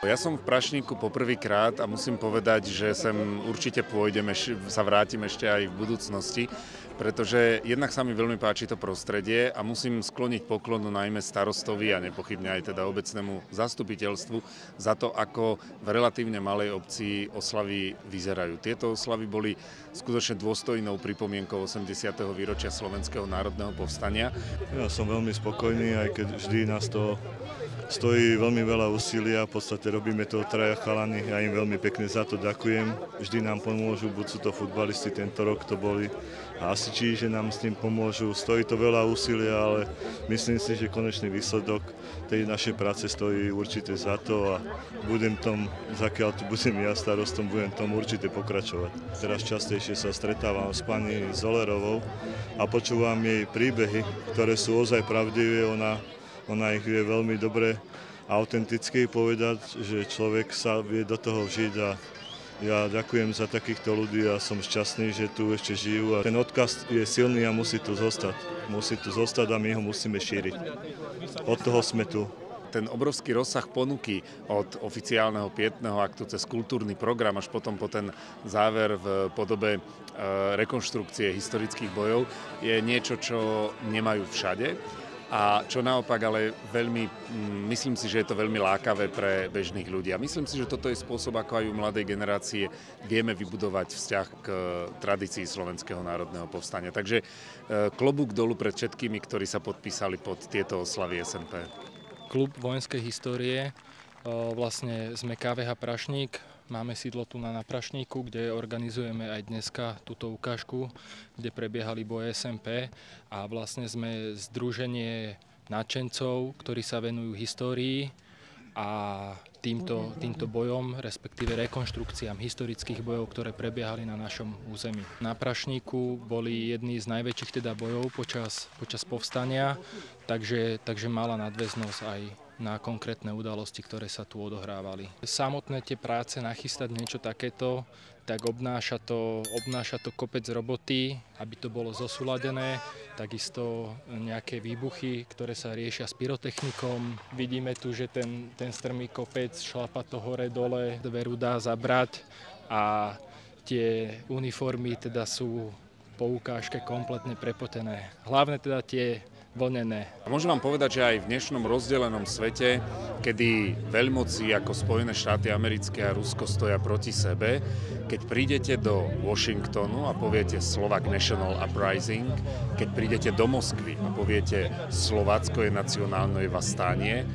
Ja som v Prašníku poprvýkrát a musím povedať, že sem určite pôjdem, sa vrátim ešte aj v budúcnosti, pretože jednak sa mi veľmi páči to prostredie a musím skloniť poklonu najmä starostovi a nepochybne aj teda obecnému zastupiteľstvu za to, ako v relatívne malej obci oslavy vyzerajú. Tieto oslavy boli skutočne dôstojnou pripomienkou 80. výročia Slovenského národného povstania. Ja som veľmi spokojný, aj keď vždy nás to stojí veľmi veľa úsilia, v podstate robíme to traja chalani, ja im veľmi pekne za to ďakujem. Vždy nám pomôžu, buď sú to futbalisti, tento rok to boli a asi že nám s tým pomôžu. Stojí to veľa úsilia, ale myslím si, že konečný výsledok tej našej práce stojí určite za to a budem tom, zakiaľ tu budem ja starostom, budem tom určite pokračovať. Teraz častejšie sa stretávam s pani Zolerovou a počúvam jej príbehy, ktoré sú ozaj pravdivé. Ona ich vie veľmi dobre a autenticky povedať, že človek sa vie do toho vžiť a ja ďakujem za takýchto ľudí a som šťastný, že tu ešte žijú a ten odkaz je silný a musí tu zostať. Musí tu zostať a my ho musíme šíriť. Od toho sme tu. Ten obrovský rozsah ponuky od oficiálneho pietného aktu cez kultúrny program až potom po ten záver v podobe rekonštrukcie historických bojov je niečo, čo nemajú všade. A čo naopak, ale myslím si, že je to veľmi lákavé pre bežných ľudí. A myslím si, že toto je spôsob, ako aj u mladej generácie vieme vybudovať vzťah k tradícii Slovenského národného povstania. Takže klobúk dolu pred všetkými, ktorí sa podpísali pod tieto oslavy SNP. Klub vojenskej histórie, vlastne sme KVH Prašník. Máme sídlo tu na Prašníku, kde organizujeme aj dneska túto ukážku, kde prebiehali boje SNP a vlastne sme združenie nadšencov, ktorí sa venujú histórii a týmto bojom, respektíve rekonštrukciám historických bojov, ktoré prebiehali na našom území. Na Prašníku boli jedni z najväčších teda bojov počas povstania, takže mala nadväznosť aj na konkrétne udalosti, ktoré sa tu odohrávali. Samotné tie práce nachystať niečo takéto, tak obnáša to kopec roboty, aby to bolo zosúladené, takisto nejaké výbuchy, ktoré sa riešia s pyrotechnikom. Vidíme tu, že ten strmý kopec, šlapa to hore-dole, veru dá zabrať a tie uniformy teda sú po ukážke kompletne prepotené. Hlavne teda tie vlnené. Môžem vám povedať, že aj v dnešnom rozdelenom svete, kedy veľmoci ako Spojené štáty americké a Rusko stoja proti sebe, keď prídete do Washingtonu a poviete Slovak National Uprising, keď prídete do Moskvy a poviete Slovácko je nacionálne vastánie,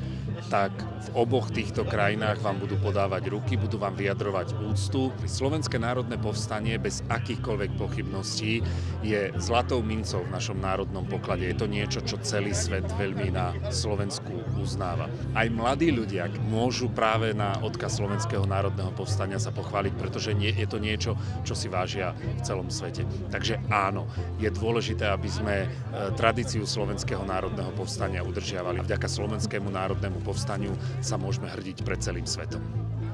tak v oboch týchto krajinách vám budú podávať ruky, budú vám vyjadrovať úctu. Slovenské národné povstanie bez akýchkoľvek pochybností je zlatou mincov v našom národnom poklade. Je to niečo, čo celý svet veľmi na Slovensku uznáva. Aj mladí ľudia môžu práve na odkaz Slovenského národného povstania sa pochváliť, pretože je to niečo, čo si vážia v celom svete. Takže áno, je dôležité, aby sme tradíciu Slovenského národného povstania udržiavali. Vďaka Slovenskému národnému povstaniu sa môžeme hrdiť pred celým svetom.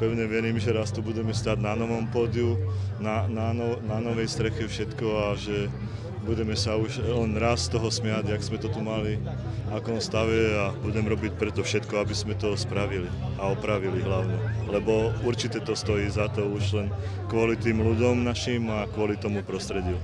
Pevne verím, že raz tu budeme stáť na novom pódiu, na novej streche všetko a že budeme sa už len raz z toho smiať, jak sme to tu mali, v akom stave a budem robiť preto všetko, aby sme to spravili a opravili hlavne. Lebo určite to stojí za to už len kvôli tým ľuďom našim a kvôli tomu prostrediu.